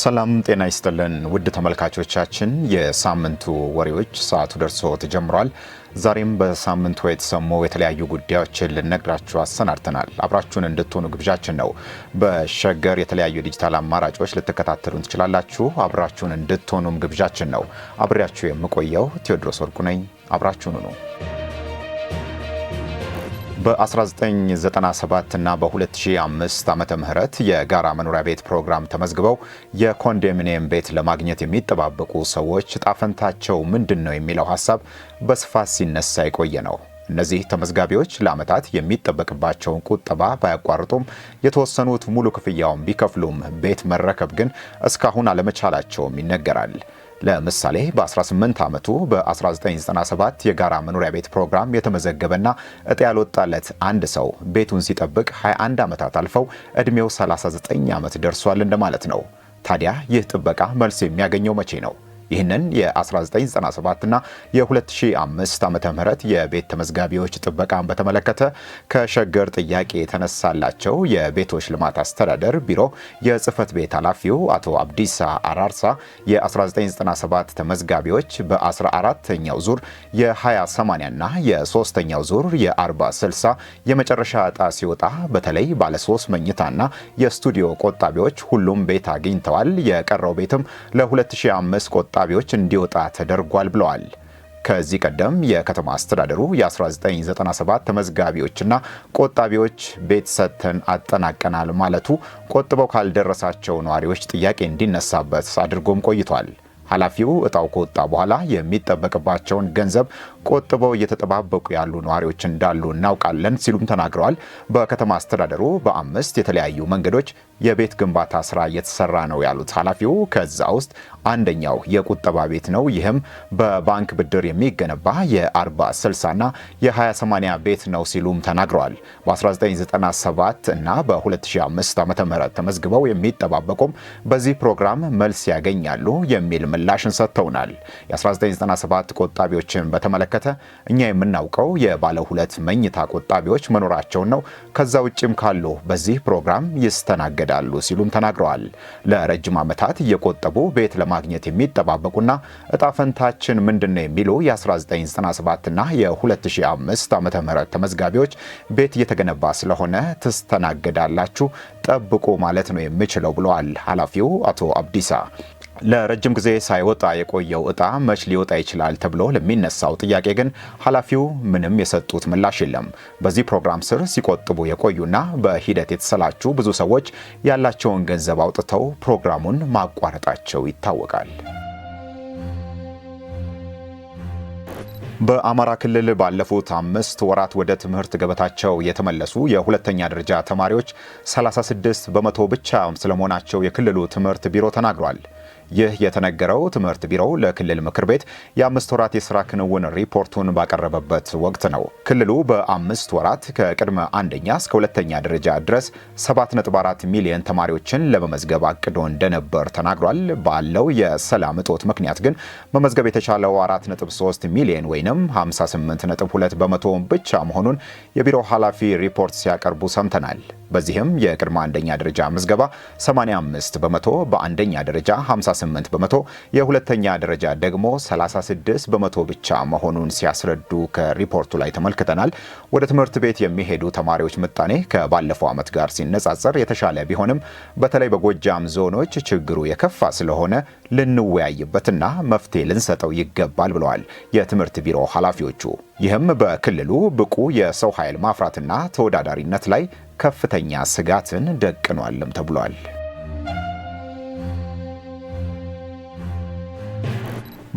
ሰላም ጤና ይስጥልን ውድ ተመልካቾቻችን፣ የሳምንቱ ወሬዎች ሰዓቱ ደርሶ ተጀምሯል። ዛሬም በሳምንቱ የተሰሙ የተለያዩ ጉዳዮችን ልነግራችሁ አሰናድተናል። አብራችሁን እንድትሆኑ ግብዣችን ነው። በሸገር የተለያዩ ዲጂታል አማራጮች ልትከታተሉን ትችላላችሁ። አብራችሁን እንድትሆኑም ግብዣችን ነው። አብሬያችሁ የምቆየው ቴዎድሮስ ወርቁ ነኝ። አብራችሁን ነው። በ1997 እና በ2005 ዓመተ ምህረት የጋራ መኖሪያ ቤት ፕሮግራም ተመዝግበው የኮንዶሚኒየም ቤት ለማግኘት የሚጠባበቁ ሰዎች ዕጣ ፈንታቸው ምንድን ነው የሚለው ሀሳብ በስፋት ሲነሳ የቆየ ነው። እነዚህ ተመዝጋቢዎች ለዓመታት የሚጠበቅባቸውን ቁጠባ ባያቋርጡም የተወሰኑት ሙሉ ክፍያውን ቢከፍሉም ቤት መረከብ ግን እስካሁን አለመቻላቸውም ይነገራል። ለምሳሌ በ18 ዓመቱ በ1997 የጋራ መኖሪያ ቤት ፕሮግራም የተመዘገበና ዕጣ ያልወጣለት አንድ ሰው ቤቱን ሲጠብቅ 21 ዓመታት አልፈው ዕድሜው 39 ዓመት ደርሷል እንደማለት ነው። ታዲያ ይህ ጥበቃ መልስ የሚያገኘው መቼ ነው? ይህንን የ1997 እና የ2005 ዓመተ ምህረት የቤት ተመዝጋቢዎች ጥበቃን በተመለከተ ከሸገር ጥያቄ የተነሳላቸው የቤቶች ልማት አስተዳደር ቢሮ የጽህፈት ቤት ኃላፊው አቶ አብዲሳ አራርሳ የ1997 ተመዝጋቢዎች በ14ኛው ዙር የ20/80 እና የ3ኛው ዙር የ40/60 የመጨረሻ ዕጣ ሲወጣ በተለይ ባለ 3 መኝታና የስቱዲዮ ቆጣቢዎች ሁሉም ቤት አግኝተዋል። የቀረው ቤትም ለ2005 ቆጣቢዎች እንዲወጣ ተደርጓል ብለዋል። ከዚህ ቀደም የከተማ አስተዳደሩ የ1997 ተመዝጋቢዎችና ቆጣቢዎች ቤት ሰጥተን አጠናቀናል ማለቱ ቆጥበው ካልደረሳቸው ነዋሪዎች ጥያቄ እንዲነሳበት አድርጎም ቆይቷል። ኃላፊው ዕጣው ከወጣ በኋላ የሚጠበቅባቸውን ገንዘብ ቆጥበው እየተጠባበቁ ያሉ ነዋሪዎች እንዳሉ እናውቃለን ሲሉም ተናግረዋል። በከተማ አስተዳደሩ በ5 የተለያዩ መንገዶች የቤት ግንባታ ስራ እየተሰራ ነው ያሉት ኃላፊው ከዛ ውስጥ አንደኛው የቁጠባ ቤት ነው። ይህም በባንክ ብድር የሚገነባ የ40/60 እና የ20/80 ቤት ነው ሲሉም ተናግረዋል። በ1997 እና በ2005 ዓ.ም ተመዝግበው የሚጠባበቁም በዚህ ፕሮግራም መልስ ያገኛሉ የሚል ምላሽን ሰጥተውናል። የ1997 ቆጣቢዎችን በተመለከተ እኛ የምናውቀው የባለ 2 መኝታ ቆጣቢዎች መኖራቸውን ነው። ከዛ ውጭም ካሉ በዚህ ፕሮግራም ይስተናገዳሉ ሲሉም ተናግረዋል። ለረጅም ዓመታት እየቆጠቡ ቤት ለማግኘት የሚጠባበቁና ዕጣ ፈንታችን ምንድነው የሚሉ የ1997 እና የ2005 ዓመተ ምህረት ተመዝጋቢዎች ቤት እየተገነባ ስለሆነ ትስተናገዳላችሁ፣ ጠብቁ ማለት ነው የምችለው ብለዋል ኃላፊው አቶ አብዲሳ። ለረጅም ጊዜ ሳይወጣ የቆየው ዕጣ መች ሊወጣ ይችላል ተብሎ ለሚነሳው ጥያቄ ግን ኃላፊው ምንም የሰጡት ምላሽ የለም። በዚህ ፕሮግራም ስር ሲቆጥቡ የቆዩና በሂደት የተሰላቹ ብዙ ሰዎች ያላቸውን ገንዘብ አውጥተው ፕሮግራሙን ማቋረጣቸው ይታወቃል። በአማራ ክልል ባለፉት 5 ወራት ወደ ትምህርት ገበታቸው የተመለሱ የሁለተኛ ደረጃ ተማሪዎች 36 በመቶ ብቻ ስለመሆናቸው የክልሉ ትምህርት ቢሮ ተናግሯል። ይህ የተነገረው ትምህርት ቢሮው ለክልል ምክር ቤት የ5 ወራት የስራ ክንውን ሪፖርቱን ባቀረበበት ወቅት ነው። ክልሉ በ5 ወራት ከቅድመ አንደኛ እስከ ሁለተኛ ደረጃ ድረስ 7.4 ሚሊዮን ተማሪዎችን ለመመዝገብ አቅዶ እንደነበር ተናግሯል። ባለው የሰላም እጦት ምክንያት ግን መመዝገብ የተቻለው 4.3 ሚሊዮን ወይም 58.2 በመቶ ብቻ መሆኑን የቢሮው ኃላፊ ሪፖርት ሲያቀርቡ ሰምተናል። በዚህም የቅድመ አንደኛ ደረጃ ምዝገባ 85 በመቶ፣ በአንደኛ ደረጃ 58 በመቶ፣ የሁለተኛ ደረጃ ደግሞ 36 በመቶ ብቻ መሆኑን ሲያስረዱ ከሪፖርቱ ላይ ተመልክተናል። ወደ ትምህርት ቤት የሚሄዱ ተማሪዎች ምጣኔ ከባለፈው ዓመት ጋር ሲነጻጸር የተሻለ ቢሆንም በተለይ በጎጃም ዞኖች ችግሩ የከፋ ስለሆነ ልንወያይበትና መፍትሄ ልንሰጠው ይገባል ብለዋል የትምህርት ቢሮ ኃላፊዎቹ። ይህም በክልሉ ብቁ የሰው ኃይል ማፍራትና ተወዳዳሪነት ላይ ከፍተኛ ስጋትን ደቅኗልም ተብሏል።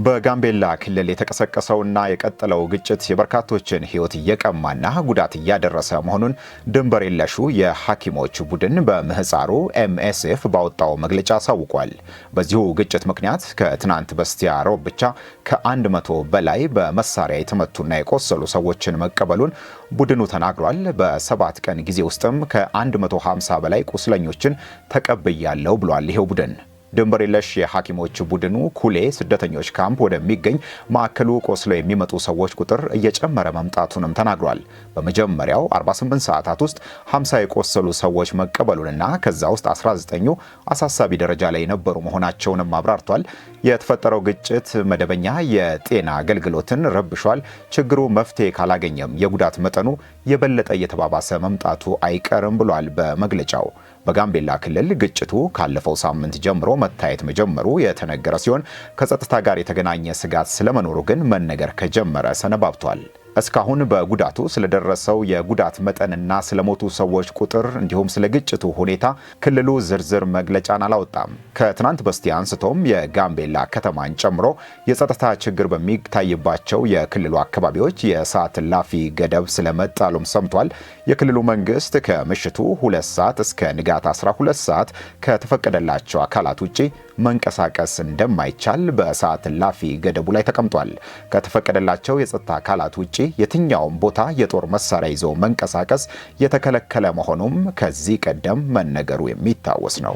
በጋምቤላ ክልል የተቀሰቀሰውና የቀጠለው ግጭት የበርካቶችን ሕይወት እየቀማና ጉዳት እያደረሰ መሆኑን ድንበር የለሹ የሐኪሞች ቡድን በምህፃሩ MSF ባወጣው መግለጫ አሳውቋል። በዚሁ ግጭት ምክንያት ከትናንት በስቲያ ሮብ ብቻ ከ100 በላይ በመሳሪያ የተመቱና የቆሰሉ ሰዎችን መቀበሉን ቡድኑ ተናግሯል። በ7 ቀን ጊዜ ውስጥም ከ150 በላይ ቁስለኞችን ተቀብያለሁ ብሏል ይሄው ቡድን። ድንበር የለሽ የሐኪሞች ቡድኑ ኩሌ ስደተኞች ካምፕ ወደሚገኝ ማዕከሉ ቆስለው የሚመጡ ሰዎች ቁጥር እየጨመረ መምጣቱንም ተናግሯል። በመጀመሪያው 48 ሰዓታት ውስጥ 50 የቆሰሉ ሰዎች መቀበሉንና ከዛ ውስጥ 19ኙ አሳሳቢ ደረጃ ላይ የነበሩ መሆናቸውንም አብራርቷል። የተፈጠረው ግጭት መደበኛ የጤና አገልግሎትን ረብሿል። ችግሩ መፍትሄ ካላገኘም የጉዳት መጠኑ የበለጠ እየተባባሰ መምጣቱ አይቀርም ብሏል በመግለጫው። በጋምቤላ ክልል ግጭቱ ካለፈው ሳምንት ጀምሮ መታየት መጀመሩ የተነገረ ሲሆን ከጸጥታ ጋር የተገናኘ ስጋት ስለመኖሩ ግን መነገር ከጀመረ ሰነባብቷል። እስካሁን በጉዳቱ ስለደረሰው የጉዳት መጠንና ስለሞቱ ሰዎች ቁጥር እንዲሁም ስለ ግጭቱ ሁኔታ ክልሉ ዝርዝር መግለጫን አላወጣም። ከትናንት በስቲያ አንስቶም የጋምቤላ ከተማን ጨምሮ የጸጥታ ችግር በሚታይባቸው የክልሉ አካባቢዎች የሰዓት እላፊ ገደብ ስለመጣሉም ሰምቷል። የክልሉ መንግስት ከምሽቱ 2 ሰዓት እስከ ንጋት 12 ሰዓት ከተፈቀደላቸው አካላት ውጪ መንቀሳቀስ እንደማይቻል በሰዓት እላፊ ገደቡ ላይ ተቀምጧል። ከተፈቀደላቸው የጸጥታ አካላት ውጪ የትኛውም ቦታ የጦር መሳሪያ ይዞ መንቀሳቀስ የተከለከለ መሆኑም ከዚህ ቀደም መነገሩ የሚታወስ ነው።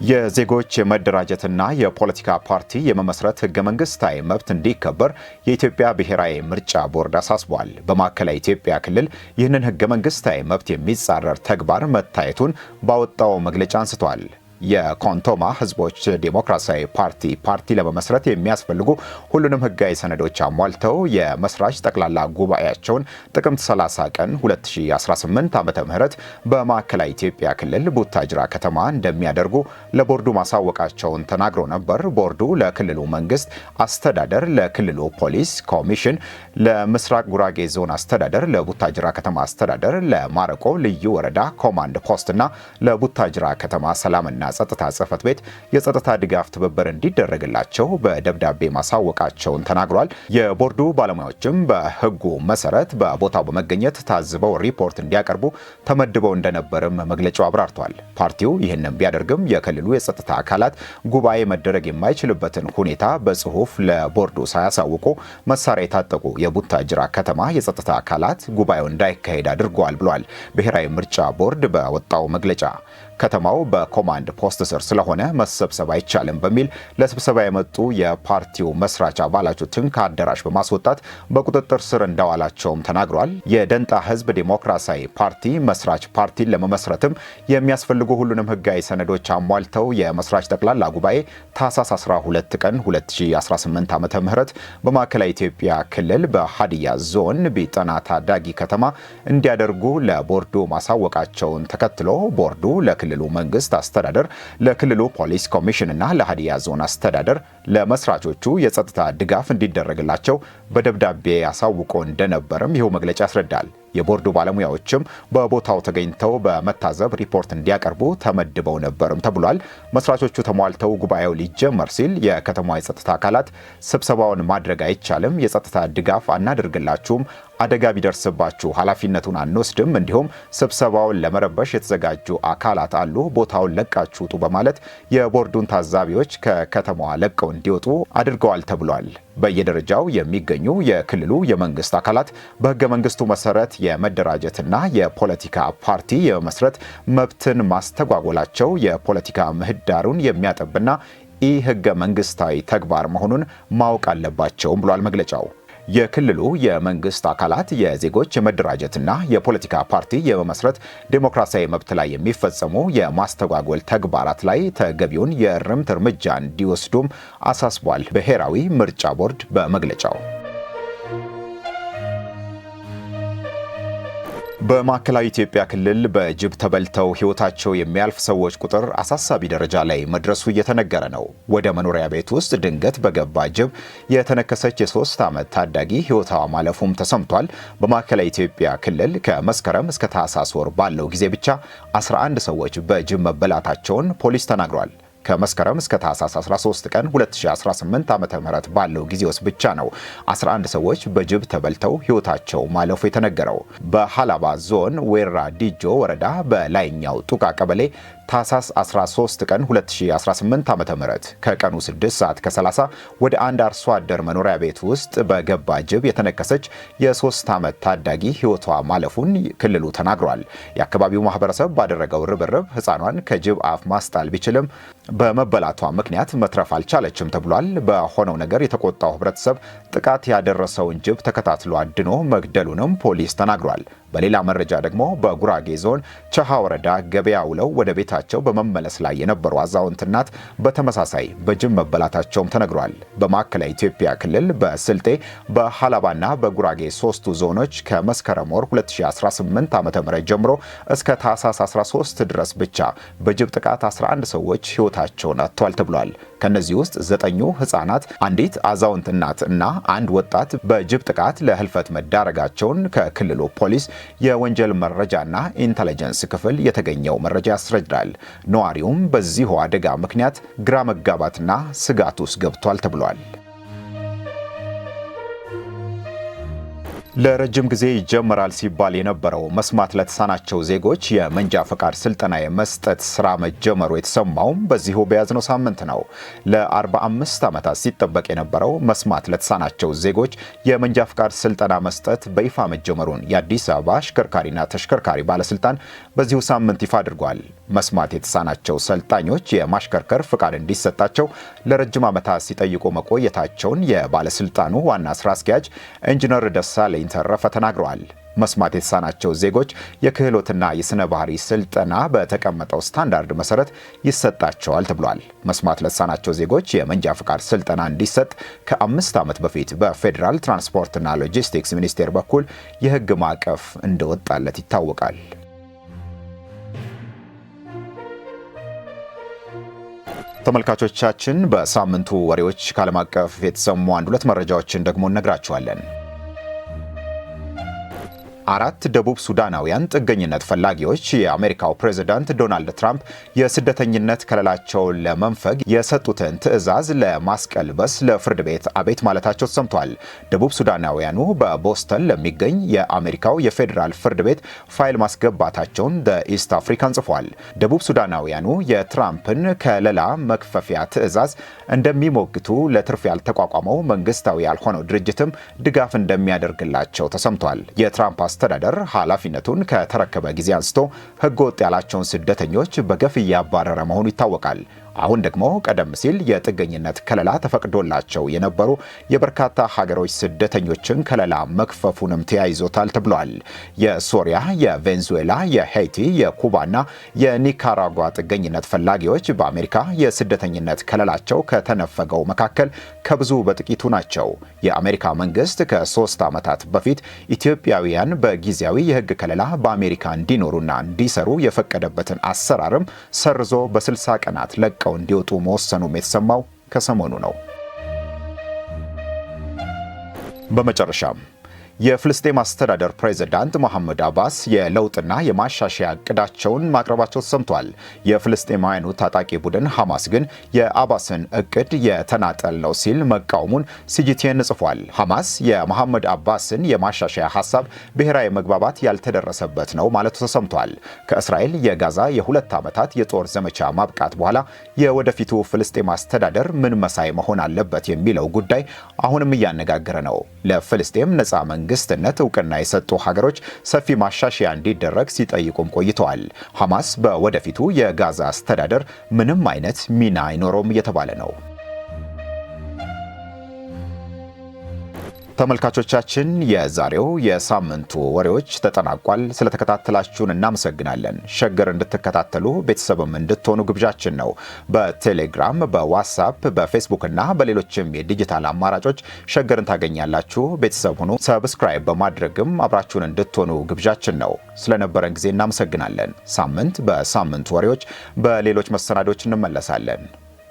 የዜጎች የመደራጀትና የፖለቲካ ፓርቲ የመመስረት ህገ መንግስታዊ መብት እንዲከበር የኢትዮጵያ ብሔራዊ ምርጫ ቦርድ አሳስቧል። በማዕከላዊ ኢትዮጵያ ክልል ይህንን ህገ መንግስታዊ መብት የሚጻረር ተግባር መታየቱን ባወጣው መግለጫ አንስቷል። የኮንቶማ ህዝቦች ዴሞክራሲያዊ ፓርቲ ለመመስረት የሚያስፈልጉ ሁሉንም ህጋዊ ሰነዶች አሟልተው የመስራች ጠቅላላ ጉባኤያቸውን ጥቅምት 30 ቀን 2018 ዓ.ም በማዕከላዊ ኢትዮጵያ ክልል ቡታጅራ ከተማ እንደሚያደርጉ ለቦርዱ ማሳወቃቸውን ተናግሮ ነበር። ቦርዱ ለክልሉ መንግስት አስተዳደር፣ ለክልሉ ፖሊስ ኮሚሽን፣ ለምስራቅ ጉራጌ ዞን አስተዳደር፣ ለቡታጅራ ከተማ አስተዳደር፣ ለማረቆ ልዩ ወረዳ ኮማንድ ፖስትና ለቡታጅራ ከተማ ሰላምና ጸጥታ ጽሕፈት ቤት የጸጥታ ድጋፍ ትብብር እንዲደረግላቸው በደብዳቤ ማሳወቃቸውን ተናግሯል። የቦርዱ ባለሙያዎችም በህጉ መሰረት በቦታው በመገኘት ታዝበው ሪፖርት እንዲያቀርቡ ተመድበው እንደነበርም መግለጫው አብራርቷል። ፓርቲው ይህንን ቢያደርግም የክልሉ የጸጥታ አካላት ጉባኤ መደረግ የማይችልበትን ሁኔታ በጽሁፍ ለቦርዱ ሳያሳውቁ መሳሪያ የታጠቁ የቡታጅራ ከተማ የጸጥታ አካላት ጉባኤው እንዳይካሄድ አድርገዋል ብሏል። ብሔራዊ ምርጫ ቦርድ በወጣው መግለጫ ከተማው በኮማንድ ፖስት ስር ስለሆነ መሰብሰብ አይቻልም በሚል ለስብሰባ የመጡ የፓርቲው መስራች አባላቶችን ከአዳራሽ በማስወጣት በቁጥጥር ስር እንዳዋላቸውም ተናግሯል። የደንጣ ህዝብ ዴሞክራሲያዊ ፓርቲ መስራች ፓርቲን ለመመስረትም የሚያስፈልጉ ሁሉንም ህጋዊ ሰነዶች አሟልተው የመስራች ጠቅላላ ጉባኤ ታህሳስ 12 ቀን 2018 ዓ.ም በማዕከላዊ ኢትዮጵያ ክልል በሀዲያ ዞን ቢጠና ታዳጊ ከተማ እንዲያደርጉ ለቦርዱ ማሳወቃቸውን ተከትሎ ቦርዱ ለክልሉ መንግስት አስተዳደር፣ ለክልሉ ፖሊስ ኮሚሽንና ለሀዲያ ዞን አስተዳደር ለመስራቾቹ የጸጥታ ድጋፍ እንዲደረግላቸው በደብዳቤ አሳውቆ እንደነበርም ይኸው መግለጫ ያስረዳል። የቦርዱ ባለሙያዎችም በቦታው ተገኝተው በመታዘብ ሪፖርት እንዲያቀርቡ ተመድበው ነበርም ተብሏል። መስራቾቹ ተሟልተው ጉባኤው ሊጀመር ሲል የከተማዋ የጸጥታ አካላት ስብሰባውን ማድረግ አይቻልም፣ የጸጥታ ድጋፍ አናደርግላችሁም፣ አደጋ ቢደርስባችሁ ኃላፊነቱን አንወስድም፣ እንዲሁም ስብሰባውን ለመረበሽ የተዘጋጁ አካላት አሉ፣ ቦታውን ለቃችሁ ውጡ በማለት የቦርዱን ታዛቢዎች ከከተማዋ ለቀው እንዲወጡ አድርገዋል ተብሏል። በየደረጃው የሚገኙ የክልሉ የመንግስት አካላት በህገ መንግስቱ መሰረት የመደራጀትና የፖለቲካ ፓርቲ የመመስረት መብትን ማስተጓጎላቸው የፖለቲካ ምህዳሩን የሚያጠብና ኢ ህገ መንግስታዊ ተግባር መሆኑን ማወቅ አለባቸውም ብሏል መግለጫው። የክልሉ የመንግስት አካላት የዜጎች የመደራጀትና የፖለቲካ ፓርቲ የመመስረት ዴሞክራሲያዊ መብት ላይ የሚፈጸሙ የማስተጓጎል ተግባራት ላይ ተገቢውን የእርምት እርምጃ እንዲወስዱም አሳስቧል ብሔራዊ ምርጫ ቦርድ በመግለጫው። በማዕከላዊ ኢትዮጵያ ክልል በጅብ ተበልተው ህይወታቸው የሚያልፍ ሰዎች ቁጥር አሳሳቢ ደረጃ ላይ መድረሱ እየተነገረ ነው። ወደ መኖሪያ ቤት ውስጥ ድንገት በገባ ጅብ የተነከሰች የ3 ዓመት ታዳጊ ህይወቷ ማለፉም ተሰምቷል። በማዕከላዊ ኢትዮጵያ ክልል ከመስከረም እስከ ታህሳስ ወር ባለው ጊዜ ብቻ 11 ሰዎች በጅብ መበላታቸውን ፖሊስ ተናግሯል። ከመስከረም እስከ ታህሳስ 13 ቀን 2018 ዓ.ም ባለው ጊዜ ውስጥ ብቻ ነው 11 ሰዎች በጅብ ተበልተው ህይወታቸው ማለፉ የተነገረው። በሃላባ ዞን ዌራ ዲጆ ወረዳ በላይኛው ጡቃ ቀበሌ ታህሳስ 13 ቀን 2018 ዓ.ም ከቀኑ 6 ሰዓት ከ30 ወደ አንድ አርሶ አደር መኖሪያ ቤት ውስጥ በገባ ጅብ የተነከሰች የ3 ዓመት ታዳጊ ሕይወቷ ማለፉን ክልሉ ተናግሯል። የአካባቢው ማህበረሰብ ባደረገው ርብርብ ሕፃኗን ከጅብ አፍ ማስጣል ቢችልም በመበላቷ ምክንያት መትረፍ አልቻለችም ተብሏል። በሆነው ነገር የተቆጣው ህብረተሰብ ጥቃት ያደረሰውን ጅብ ተከታትሎ አድኖ መግደሉንም ፖሊስ ተናግሯል። በሌላ መረጃ ደግሞ በጉራጌ ዞን ቸሃ ወረዳ ገበያ ውለው ወደ ቤታቸው በመመለስ ላይ የነበሩ አዛውንት እናት በተመሳሳይ በጅብ መበላታቸውም ተነግሯል። በማዕከላዊ ኢትዮጵያ ክልል በስልጤ በሃላባና በጉራጌ ሶስቱ ዞኖች ከመስከረም ወር 2018 ዓ.ም ጀምሮ እስከ ታህሳስ 13 ድረስ ብቻ በጅብ ጥቃት 11 ሰዎች ህይወታቸውን አጥተዋል ተብሏል። ከነዚህ ውስጥ 9 ህጻናት፣ አንዲት አዛውንት እናት እና አንድ ወጣት በጅብ ጥቃት ለህልፈት መዳረጋቸውን ከክልሉ ፖሊስ የወንጀል መረጃና ኢንተለጀንስ ክፍል የተገኘው መረጃ ያስረዳል። ነዋሪውም በዚሁ አደጋ ምክንያት ግራ መጋባትና ስጋት ውስጥ ገብቷል ተብሏል። ለረጅም ጊዜ ይጀምራል ሲባል የነበረው መስማት ለተሳናቸው ዜጎች የመንጃ ፈቃድ ስልጠና የመስጠት ስራ መጀመሩ የተሰማውም በዚሁ በያዝነው ሳምንት ነው። ለ45 ዓመታት ሲጠበቅ የነበረው መስማት ለተሳናቸው ዜጎች የመንጃ ፈቃድ ስልጠና መስጠት በይፋ መጀመሩን የአዲስ አበባ አሽከርካሪና ተሽከርካሪ ባለስልጣን በዚሁ ሳምንት ይፋ አድርጓል። መስማት የተሳናቸው ሰልጣኞች የማሽከርከር ፈቃድ እንዲሰጣቸው ለረጅም ዓመታት ሲጠይቁ መቆየታቸውን የባለስልጣኑ ዋና ስራ አስኪያጅ ኢንጂነር ደሳለኝ ተረፈ ተናግረዋል። መስማት የተሳናቸው ዜጎች የክህሎትና የስነ ባህሪ ስልጠና በተቀመጠው ስታንዳርድ መሰረት ይሰጣቸዋል ተብሏል። መስማት ለተሳናቸው ዜጎች የመንጃ ፈቃድ ስልጠና እንዲሰጥ ከ5 ዓመት በፊት በፌዴራል ትራንስፖርትና ሎጂስቲክስ ሚኒስቴር በኩል የህግ ማዕቀፍ እንደወጣለት ይታወቃል። ተመልካቾቻችን በሳምንቱ ወሬዎች ከዓለም አቀፍ የተሰሙ አንድ ሁለት መረጃዎችን ደግሞ እነግራችኋለን። 4 ደቡብ ሱዳናውያን ጥገኝነት ፈላጊዎች የአሜሪካው ፕሬዝዳንት ዶናልድ ትራምፕ የስደተኝነት ከለላቸውን ለመንፈግ የሰጡትን ትዕዛዝ ለማስቀልበስ ለፍርድ ቤት አቤት ማለታቸው ተሰምቷል። ደቡብ ሱዳናውያኑ በቦስተን ለሚገኝ የአሜሪካው የፌዴራል ፍርድ ቤት ፋይል ማስገባታቸውን ኢስት አፍሪካን ጽፏል። ደቡብ ሱዳናውያኑ የትራምፕን ከለላ መክፈፊያ ትዕዛዝ እንደሚሞግቱ ለትርፍ ያልተቋቋመው መንግስታዊ ያልሆነው ድርጅትም ድጋፍ እንደሚያደርግላቸው ተሰምቷል። የትራምፕ አስተዳደር ኃላፊነቱን ከተረከበ ጊዜ አንስቶ ህገወጥ ያላቸውን ስደተኞች በገፍ እያባረረ መሆኑ ይታወቃል። አሁን ደግሞ ቀደም ሲል የጥገኝነት ከለላ ተፈቅዶላቸው የነበሩ የበርካታ ሀገሮች ስደተኞችን ከለላ መክፈፉንም ተያይዞታል ተብሏል። የሶሪያ፣ የቬንዙዌላ፣ የሄይቲ፣ የኩባና የኒካራጓ ጥገኝነት ፈላጊዎች በአሜሪካ የስደተኝነት ከለላቸው ከተነፈገው መካከል ከብዙ በጥቂቱ ናቸው። የአሜሪካ መንግስት ከ3 ዓመታት በፊት ኢትዮጵያውያን በጊዜያዊ የህግ ከለላ በአሜሪካ እንዲኖሩና እንዲሰሩ የፈቀደበትን አሰራርም ሰርዞ በ60 ቀናት ለቀው እንዲወጡ መወሰኑም የተሰማው ከሰሞኑ ነው። በመጨረሻም የፍልስጤም አስተዳደር ፕሬዝዳንት መሐመድ አባስ የለውጥና የማሻሻያ እቅዳቸውን ማቅረባቸው ተሰምቷል። የፍልስጤማውያኑ ታጣቂ ቡድን ሐማስ ግን የአባስን እቅድ የተናጠል ነው ሲል መቃወሙን ሲጂቲኤን ጽፏል። ሐማስ የመሐመድ አባስን የማሻሻያ ሐሳብ ብሔራዊ መግባባት ያልተደረሰበት ነው ማለቱ ተሰምቷል። ከእስራኤል የጋዛ የ2 ዓመታት የጦር ዘመቻ ማብቃት በኋላ የወደፊቱ ፍልስጤም አስተዳደር ምን መሳይ መሆን አለበት የሚለው ጉዳይ አሁንም እያነጋገረ ነው። ለፍልስጤም ነጻ መንግስትነት እውቅና የሰጡ ሀገሮች ሰፊ ማሻሻያ እንዲደረግ ሲጠይቁም ቆይተዋል። ሐማስ በወደፊቱ የጋዛ አስተዳደር ምንም አይነት ሚና አይኖረውም እየተባለ ነው። ተመልካቾቻችን የዛሬው የሳምንቱ ወሬዎች ተጠናቋል። ስለተከታተላችሁን እናመሰግናለን። ሸገር እንድትከታተሉ ቤተሰብም እንድትሆኑ ግብዣችን ነው። በቴሌግራም፣ በዋትስአፕ፣ በፌስቡክ እና በሌሎችም የዲጂታል አማራጮች ሸገርን ታገኛላችሁ። ቤተሰብ ሁኑ። ሰብስክራይብ በማድረግም አብራችሁን እንድትሆኑ ግብዣችን ነው። ስለነበረን ጊዜ እናመሰግናለን። ሳምንት በሳምንቱ ወሬዎች በሌሎች መሰናዶች እንመለሳለን።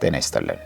ጤና ይስጥልን።